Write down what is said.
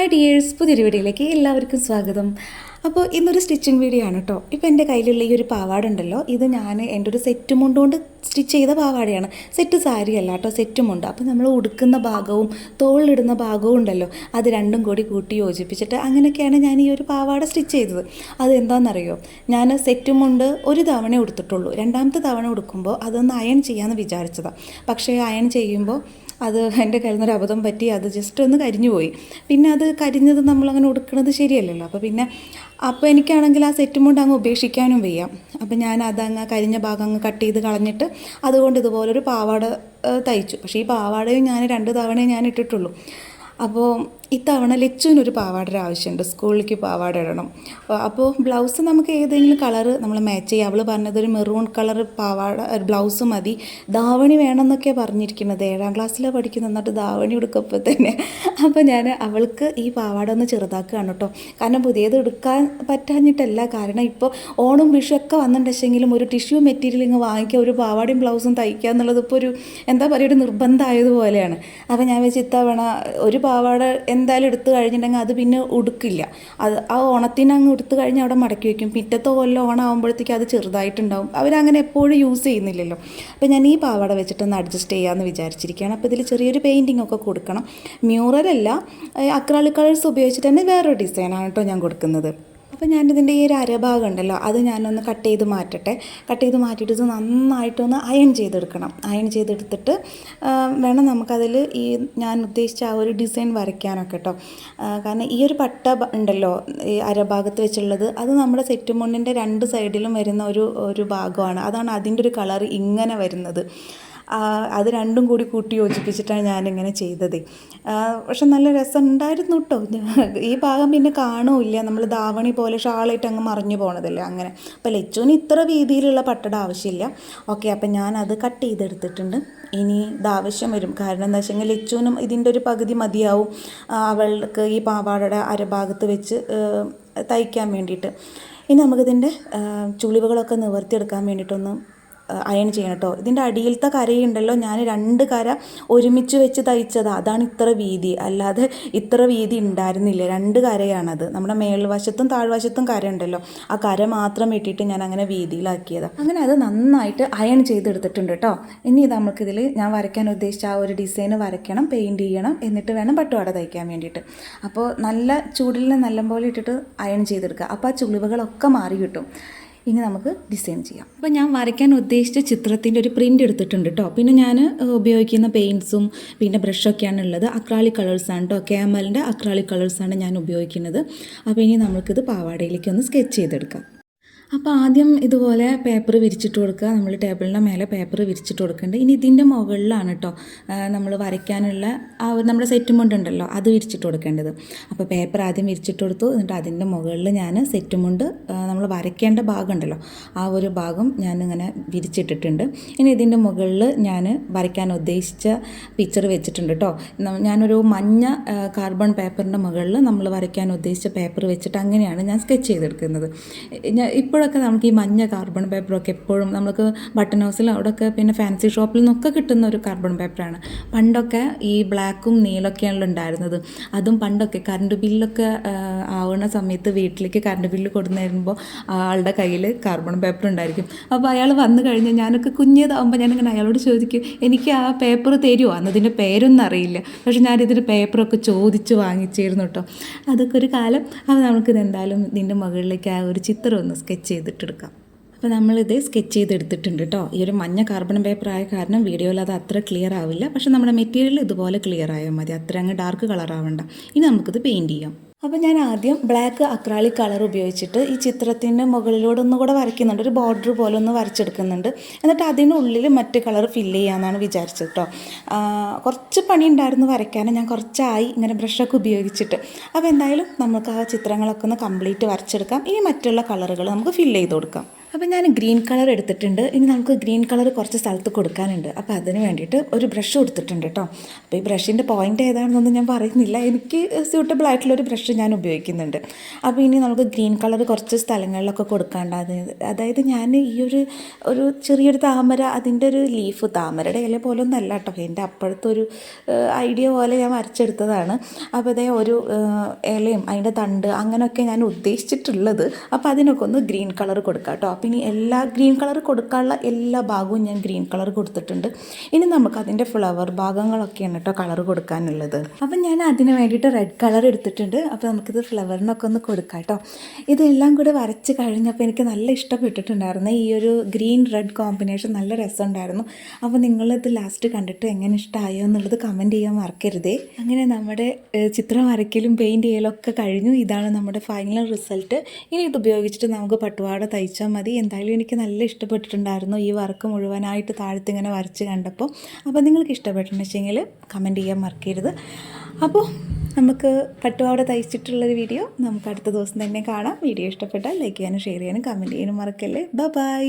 Hi dears, പുതിയൊരു വീഡിയോയിലേക്ക് എല്ലാവർക്കും സ്വാഗതം. അപ്പോൾ ഇന്നൊരു സ്റ്റിച്ചിങ് വീഡിയോ ആണ് കേട്ടോ. ഇപ്പോൾ എൻ്റെ കയ്യിലുള്ള ഈ ഒരു പാവാട ഉണ്ടല്ലോ, ഇത് ഞാൻ എൻ്റെ ഒരു സെറ്റ് മുണ്ട് കൊണ്ട് സ്റ്റിച്ച് ചെയ്ത പാവാടയാണ്. സെറ്റ് സാരി അല്ല കേട്ടോ, സെറ്റ് മുണ്ട്. അപ്പോൾ നമ്മൾ ഉടുക്കുന്ന ഭാഗവും തോളിലിടുന്ന ഭാഗവും ഉണ്ടല്ലോ, അത് രണ്ടും കൂടി കൂട്ടി യോജിപ്പിച്ചിട്ട് അങ്ങനെയൊക്കെയാണ് ഞാൻ ഈ ഒരു പാവാട സ്റ്റിച്ച് ചെയ്തത്. അതെന്താണെന്നറിയോ, ഞാൻ സെറ്റ് മുണ്ട് ഒരു തവണ ഉടുത്തിട്ടുള്ളൂ. രണ്ടാമത്തെ തവണ ഉടുക്കുമ്പോൾ അതൊന്ന് അയൺ ചെയ്യാമെന്ന് വിചാരിച്ചതാണ്. പക്ഷേ അയൺ ചെയ്യുമ്പോൾ അത് എൻ്റെ കയ്യിൽ നിന്നൊരു അബദ്ധം പറ്റി, അത് ജസ്റ്റ് ഒന്ന് കരിഞ്ഞു പോയി. പിന്നെ അത് കരിഞ്ഞത് നമ്മളങ്ങനെ ഉടുക്കുന്നത് ശരിയല്ലല്ലോ. അപ്പോൾ എനിക്കാണെങ്കിൽ ആ സെറ്റ് മുണ്ട് അങ്ങ് ഉപേക്ഷിക്കാനും വയ്യ. അപ്പോൾ ഞാൻ അതങ്ങ് കരിഞ്ഞ ഭാഗം അങ്ങ് കട്ട് ചെയ്ത് കളഞ്ഞിട്ട് അതുകൊണ്ട് ഇതുപോലൊരു പാവാട തയ്ച്ചു. പക്ഷേ ഈ പാവാടയും ഞാൻ 2 തവണയേ ഞാൻ ഇട്ടിട്ടുള്ളൂ. അപ്പോൾ ഇത്തവണ ലച്ചുവിനൊരു പാവാടയുടെ ആവശ്യമുണ്ട്, സ്കൂളിലേക്ക് പാവാട ഇടണം. അപ്പോൾ ബ്ലൗസ് നമുക്ക് ഏതെങ്കിലും കളറ് നമ്മൾ മാച്ച് ചെയ്യുക. അവൾ പറഞ്ഞതൊരു മെറൂൺ കളർ പാവാട ബ്ലൗസ് മതി, ധാവണി വേണമെന്നൊക്കെ പറഞ്ഞിരിക്കുന്നത്. 7ാം ക്ലാസ്സിലാണ് പഠിക്കുന്നത്, എന്നിട്ട് ധാവണി എടുക്കപ്പോൾ തന്നെ. അപ്പോൾ ഞാൻ അവൾക്ക് ഈ പാവാട ഒന്ന് ചെറുതാക്കുകയാണ് കേട്ടോ. കാരണം പുതിയത് എടുക്കാൻ പറ്റാഞ്ഞിട്ടല്ല, കാരണം ഇപ്പോൾ ഓണം വിഷു ഒക്കെ വന്നിട്ടുണ്ടെങ്കിലും ഒരു ടിഷ്യൂ മെറ്റീരിയൽ ഇങ്ങ് വാങ്ങിക്കുക, ഒരു പാവാടയും ബ്ലൗസും തയ്ക്കുക എന്നുള്ളത് ഇപ്പോൾ ഒരു എന്താ പറയുക, ഒരു നിർബന്ധമായതുപോലെയാണ്. അപ്പോൾ ഞാൻ വെച്ച് ഇത്തവണ ഒരു പാവാട എന്തായാലും എടുത്തു കഴിഞ്ഞിട്ടുണ്ടെങ്കിൽ അത് പിന്നെ ഉടുക്കില്ല. അത് ആ ഓണത്തിന് അങ്ങ് എടുത്തു കഴിഞ്ഞാൽ അവിടെ മടക്കി വയ്ക്കും. പിറ്റത്തെ കൊല്ലം ഓണം ആകുമ്പോഴത്തേക്കും അത് ചെറുതായിട്ടുണ്ടാവും. അവരങ്ങനെ എപ്പോഴും യൂസ് ചെയ്യുന്നില്ലല്ലോ. അപ്പോൾ ഞാൻ ഈ പാവാട വെച്ചിട്ടൊന്ന് അഡ്ജസ്റ്റ് ചെയ്യാമെന്ന് വിചാരിച്ചിരിക്കുകയാണ്. അപ്പോൾ ഇതിൽ ചെറിയൊരു പെയിൻറ്റിംഗ് ഒക്കെ കൊടുക്കണം. മ്യൂറലല്ല, അക്രാലിക് കളേഴ്സ് ഉപയോഗിച്ചിട്ട് തന്നെ വേറൊരു ഡിസൈനാണ് കേട്ടോ ഞാൻ കൊടുക്കുന്നത്. അപ്പോൾ ഞാനിതിൻ്റെ ഈ ഒരു അരഭാഗം ഉണ്ടല്ലോ, അത് ഞാനൊന്ന് കട്ട് ചെയ്ത് മാറ്റട്ടെ. കട്ട് ചെയ്ത് മാറ്റിയിട്ട് ഇത് നന്നായിട്ടൊന്ന് അയൺ ചെയ്തെടുക്കണം. അയൺ ചെയ്തെടുത്തിട്ട് വേണം നമുക്കതിൽ ഈ ഞാൻ ഉദ്ദേശിച്ച ആ ഒരു ഡിസൈൻ വരയ്ക്കാനൊക്കെ കേട്ടോ. കാരണം ഈ ഒരു പട്ട ഉണ്ടല്ലോ ഈ അരഭാഗത്ത് വെച്ചുള്ളത്, അത് നമ്മുടെ സെറ്റ് മുണ്ടിൻ്റെ 2 സൈഡിലും വരുന്ന ഒരു ഭാഗമാണ്. അതാണ് അതിൻ്റെ ഒരു കളർ ഇങ്ങനെ വരുന്നത്. അത് രണ്ടും കൂടി കൂട്ടി യോജിപ്പിച്ചിട്ടാണ് ഞാനിങ്ങനെ ചെയ്തത്. പക്ഷെ നല്ല രസം ഉണ്ടായിരുന്നു കേട്ടോ. ഈ ഭാഗം പിന്നെ കാണുമില്ല, നമ്മൾ ധാവണി പോലെ ഷാളായിട്ട് അങ്ങ് മറിഞ്ഞു പോണതല്ലേ അങ്ങനെ. അപ്പോൾ ലച്ചുവിന് ഇത്ര വീതിയിലുള്ള പട്ടട ആവശ്യമില്ല. ഓക്കെ, അപ്പം ഞാനത് കട്ട് ചെയ്തെടുത്തിട്ടുണ്ട്. ഇനി ഇതാവശ്യം വരും, കാരണം എന്താ വെച്ചെങ്കിൽ ലച്ചുവിനും ഇതിൻ്റെ ഒരു പകുതി മതിയാവും അവൾക്ക് ഈ പാവാടയുടെ അരഭാഗത്ത് വെച്ച് തയ്ക്കാൻ വേണ്ടിയിട്ട്. ഇനി നമുക്കിതിൻ്റെ ചുളിവുകളൊക്കെ നിവർത്തിയെടുക്കാൻ വേണ്ടിയിട്ടൊന്ന് അയൺ ചെയ്യണം കേട്ടോ. ഇതിൻ്റെ അടിയിലത്തെ കരയുണ്ടല്ലോ, ഞാൻ 2 കര ഒരുമിച്ച് വെച്ച് തയ്ച്ചതാണ്. അതാണ് ഇത്ര വീതി, അല്ലാതെ ഇത്ര വീതി ഉണ്ടായിരുന്നില്ല. 2 കരയാണത്. നമ്മുടെ മേൽവശത്തും താഴ്വശത്തും കര ഉണ്ടല്ലോ, ആ കര മാത്രം ഇട്ടിട്ട് ഞാൻ അങ്ങനെ വീതിയിലാക്കിയതാണ്. അങ്ങനെ അത് നന്നായിട്ട് അയൺ ചെയ്തെടുത്തിട്ടുണ്ട് കേട്ടോ. ഇനി നമുക്കിതിൽ ഞാൻ വരയ്ക്കാൻ ഉദ്ദേശിച്ച ആ ഒരു ഡിസൈൻ വരയ്ക്കണം, പെയിൻറ്റ് ചെയ്യണം, എന്നിട്ട് വേണം പട്ടുപാട തയ്ക്കാൻ വേണ്ടിയിട്ട്. അപ്പോൾ നല്ല ചൂടിൽ നല്ലപോലെ ഇട്ടിട്ട് അയൺ ചെയ്തെടുക്കുക. അപ്പോൾ ആ ചുളിവുകളൊക്കെ മാറി കിട്ടും. ഇനി നമുക്ക് ഡിസൈൻ ചെയ്യാം. അപ്പോൾ ഞാൻ വരയ്ക്കാൻ ഉദ്ദേശിച്ച ചിത്രത്തിൻ്റെ ഒരു പ്രിൻ്റ് എടുത്തിട്ടുണ്ട് കേട്ടോ. പിന്നെ ഞാൻ ഉപയോഗിക്കുന്ന പെയിൻറ്റ്സും പിന്നെ ബ്രഷൊക്കെയാണ് ഉള്ളത്. അക്രാലിക് കളേഴ്സാണ് കേട്ടോ, ക്യാമലിൻ്റെ അക്രാലിക് കളേഴ്സാണ് ഞാൻ ഉപയോഗിക്കുന്നത്. അപ്പോൾ ഇനി നമുക്കിത് പാവാടയിലേക്ക് ഒന്ന് സ്കെച്ച് ചെയ്തെടുക്കാം. അപ്പോൾ ആദ്യം ഇതുപോലെ പേപ്പർ വിരിച്ചിട്ട് കൊടുക്കുക. നമ്മൾ ടേബിളിൻ്റെ മേലെ പേപ്പർ വിരിച്ചിട്ട് കൊടുക്കേണ്ടത്. ഇനി ഇതിൻ്റെ മുകളിലാണ് കേട്ടോ നമ്മൾ വരയ്ക്കാനുള്ള നമ്മുടെ സെറ്റ് മുണ്ട് ഉണ്ടല്ലോ, അത് വിരിച്ചിട്ട് കൊടുക്കേണ്ടത്. അപ്പോൾ പേപ്പർ ആദ്യം വിരിച്ചിട്ട് കൊടുത്തു, എന്നിട്ട് അതിൻ്റെ മുകളിൽ ഞാൻ സെറ്റ് മുണ്ട് നമ്മൾ വരയ്ക്കേണ്ട ഭാഗം ഉണ്ടല്ലോ, ആ ഒരു ഭാഗം ഞാനിങ്ങനെ വിരിച്ചിട്ടിട്ടുണ്ട്. ഇനി ഇതിൻ്റെ മുകളിൽ ഞാൻ വരയ്ക്കാൻ ഉദ്ദേശിച്ച പിക്ചർ വെച്ചിട്ടുണ്ട് കേട്ടോ. ഞാനൊരു മഞ്ഞ കാർബൺ പേപ്പറിൻ്റെ മുകളിൽ നമ്മൾ വരയ്ക്കാൻ ഉദ്ദേശിച്ച പേപ്പർ വെച്ചിട്ട് അങ്ങനെയാണ് ഞാൻ സ്കെച്ച് ചെയ്തെടുക്കുന്നത്. ഇപ്പോഴൊക്കെ നമുക്ക് ഈ മഞ്ഞ കാർബൺ പേപ്പറൊക്കെ എപ്പോഴും നമുക്ക് ബട്ടൺ ഹൗസിൽ അവിടെയൊക്കെ പിന്നെ ഫാൻസി ഷോപ്പിൽ നിന്നൊക്കെ കിട്ടുന്ന ഒരു കാർബൺ പേപ്പറാണ്. പണ്ടൊക്കെ ഈ ബ്ലാക്കും നീലൊക്കെയാണല്ലോ ഉണ്ടായിരുന്നത്. അതും പണ്ടൊക്കെ കറണ്ട് ബില്ലൊക്കെ ആവുന്ന സമയത്ത് വീട്ടിലേക്ക് കറണ്ട് ബില്ല് കൊടുന്നു തരുമ്പോൾ ആളുടെ കയ്യിൽ കാർബൺ പേപ്പർ ഉണ്ടായിരിക്കും. അപ്പോൾ അയാൾ വന്നു കഴിഞ്ഞാൽ ഞാനൊക്കെ കുഞ്ഞതാകുമ്പോൾ ഞാനിങ്ങനെ അയാളോട് ചോദിക്കും, എനിക്ക് ആ പേപ്പർ തരുമോ? അന്നതിൻ്റെ പേരൊന്നും അറിയില്ല, പക്ഷെ ഞാനിതിൻ്റെ പേപ്പറൊക്കെ ചോദിച്ച് വാങ്ങിച്ചിരുന്നു കേട്ടോ. അതൊക്കെ ഒരു കാലം. അപ്പോൾ നമുക്കിത് എന്തായാലും ഇതിൻ്റെ മുകളിലേക്ക് ആ ഒരു ചിത്രം ഒന്ന് സ്കെച്ച് ചെയ്തിട്ടെടുക്കാം. അപ്പോൾ നമ്മളിത് സ്കെച്ച് ചെയ്തെടുത്തിട്ടുണ്ട് കേട്ടോ. ഈ ഒരു മഞ്ഞ കാർബൺ പേപ്പർ ആയ കാരണം വീഡിയോയിൽ അത് അത്ര ക്ലിയർ ആവില്ല, പക്ഷെ നമ്മുടെ മെറ്റീരിയൽ ഇതുപോലെ ക്ലിയർ ആയാൽ മതി, അത്ര അങ്ങ് ഡാർക്ക് കളർ ആവണ്ട. ഇനി നമുക്കിത് പെയിൻറ്റ് ചെയ്യാം. അപ്പോൾ ഞാൻ ആദ്യം ബ്ലാക്ക് അക്രാലിക് കളർ ഉപയോഗിച്ചിട്ട് ഈ ചിത്രത്തിൻ്റെ മുകളിലൂടെ ഒന്നുകൂടെ വരയ്ക്കുന്നുണ്ട്, ഒരു ബോർഡർ പോലെ ഒന്ന് വരച്ചെടുക്കുന്നുണ്ട്. എന്നിട്ട് അതിനുള്ളിൽ മറ്റ് കളർ ഫില്ല് ചെയ്യാമെന്നാണ് വിചാരിച്ചത് കേട്ടോ. കുറച്ച് പണി ഉണ്ടായിരുന്നു വരയ്ക്കാൻ, ഞാൻ കുറച്ചായി ഇങ്ങനെ ബ്രഷൊക്കെ ഉപയോഗിച്ചിട്ട്. അപ്പോൾ എന്തായാലും നമുക്ക് ആ ചിത്രങ്ങളൊക്കെ ഒന്ന് കംപ്ലീറ്റ് വരച്ചെടുക്കാം. ഇനി മറ്റുള്ള കളറുകൾ നമുക്ക് ഫില്ല് ചെയ്ത് കൊടുക്കാം. അപ്പോൾ ഞാൻ ഗ്രീൻ കളർ എടുത്തിട്ടുണ്ട്. ഇനി നമുക്ക് ഗ്രീൻ കളർ കുറച്ച് സ്ഥലത്ത് കൊടുക്കാനുണ്ട്. അപ്പോൾ അതിന് വേണ്ടിയിട്ട് ഒരു ബ്രഷ് കൊടുത്തിട്ടുണ്ട് കേട്ടോ. അപ്പോൾ ഈ ബ്രഷിൻ്റെ പോയിൻ്റ് ഏതാണെന്നൊന്നും ഞാൻ പറയുന്നില്ല, എനിക്ക് സ്യൂട്ടബിൾ ആയിട്ടുള്ളൊരു ബ്രഷ് ഞാൻ ഉപയോഗിക്കുന്നുണ്ട്. അപ്പോൾ ഇനി നമുക്ക് ഗ്രീൻ കളർ കുറച്ച് സ്ഥലങ്ങളിലൊക്കെ കൊടുക്കാണ്ട്. അതായത് ഞാൻ ഈ ഒരു ചെറിയൊരു താമര, അതിൻ്റെ ഒരു ലീഫ്, താമരയുടെ ഇല പോലെ ഒന്നും അല്ല കേട്ടോ, എൻ്റെ അപ്പോഴത്തെ ഒരു ഐഡിയ പോലെ ഞാൻ വരച്ചെടുത്തതാണ്. അപ്പോൾ അതേ ഒരു ഇലയും അതിൻ്റെ തണ്ട് അങ്ങനെയൊക്കെ ഞാൻ ഉദ്ദേശിച്ചിട്ടുള്ളത്. അപ്പോൾ അതിനൊക്കെ ഒന്ന് ഗ്രീൻ കളർ കൊടുക്കാം കേട്ടോ. അപ്പം ഇനി എല്ലാ ഗ്രീൻ കളർ കൊടുക്കാനുള്ള എല്ലാ ഭാഗവും ഞാൻ ഗ്രീൻ കളർ കൊടുത്തിട്ടുണ്ട്. ഇനി നമുക്ക് അതിൻ്റെ ഫ്ലവർ ഭാഗങ്ങളൊക്കെയാണ് കേട്ടോ കളർ കൊടുക്കാനുള്ളത്. അപ്പം ഞാൻ അതിന് വേണ്ടിയിട്ട് റെഡ് കളർ എടുത്തിട്ടുണ്ട്. അപ്പോൾ നമുക്കിത് ഫ്ലവറിനൊക്കെ ഒന്ന് കൊടുക്കാം കേട്ടോ. ഇതെല്ലാം കൂടെ വരച്ച് കഴിഞ്ഞപ്പോൾ എനിക്ക് നല്ല ഇഷ്ടപ്പെട്ടിട്ടുണ്ടായിരുന്നു. ഈ ഒരു ഗ്രീൻ റെഡ് കോമ്പിനേഷൻ നല്ല രസമുണ്ടായിരുന്നു. അപ്പോൾ നിങ്ങളിത് ലാസ്റ്റ് കണ്ടിട്ട് എങ്ങനെ ഇഷ്ടമായോ എന്നുള്ളത് കമൻറ്റ് ചെയ്യാൻ മറക്കരുതേ. അങ്ങനെ നമ്മുടെ ചിത്രം വരയ്ക്കലും പെയിൻറ്റ് ചെയ്യലും ഒക്കെ കഴിഞ്ഞു. ഇതാണ് നമ്മുടെ ഫൈനൽ റിസൾട്ട്. ഇനി ഇത് ഉപയോഗിച്ചിട്ട് നമുക്ക് പട്ടുപാവാട തയ്ച്ചാൽ മതി. എന്തായാലും എനിക്ക് നല്ല ഇഷ്ടപ്പെട്ടിട്ടുണ്ടായിരുന്നു ഈ വർക്ക് മുഴുവനായിട്ട് താഴത്തിങ്ങനെ വരച്ച് കണ്ടപ്പോൾ. അപ്പോൾ നിങ്ങൾക്ക് ഇഷ്ടപ്പെട്ടിട്ടുണ്ടെങ്കിൽ കമൻറ്റ് ചെയ്യാൻ മറക്കരുത്. അപ്പോൾ നമുക്ക് പട്ടുപാവാട തയ്ച്ചിട്ടുള്ളൊരു വീഡിയോ നമുക്ക് അടുത്ത ദിവസം തന്നെ കാണാം. വീഡിയോ ഇഷ്ടപ്പെട്ടാൽ ലൈക്ക് ചെയ്യാനും ഷെയർ ചെയ്യാനും കമൻറ്റ് ചെയ്യാനും മറക്കല്ലേ. ബൈ.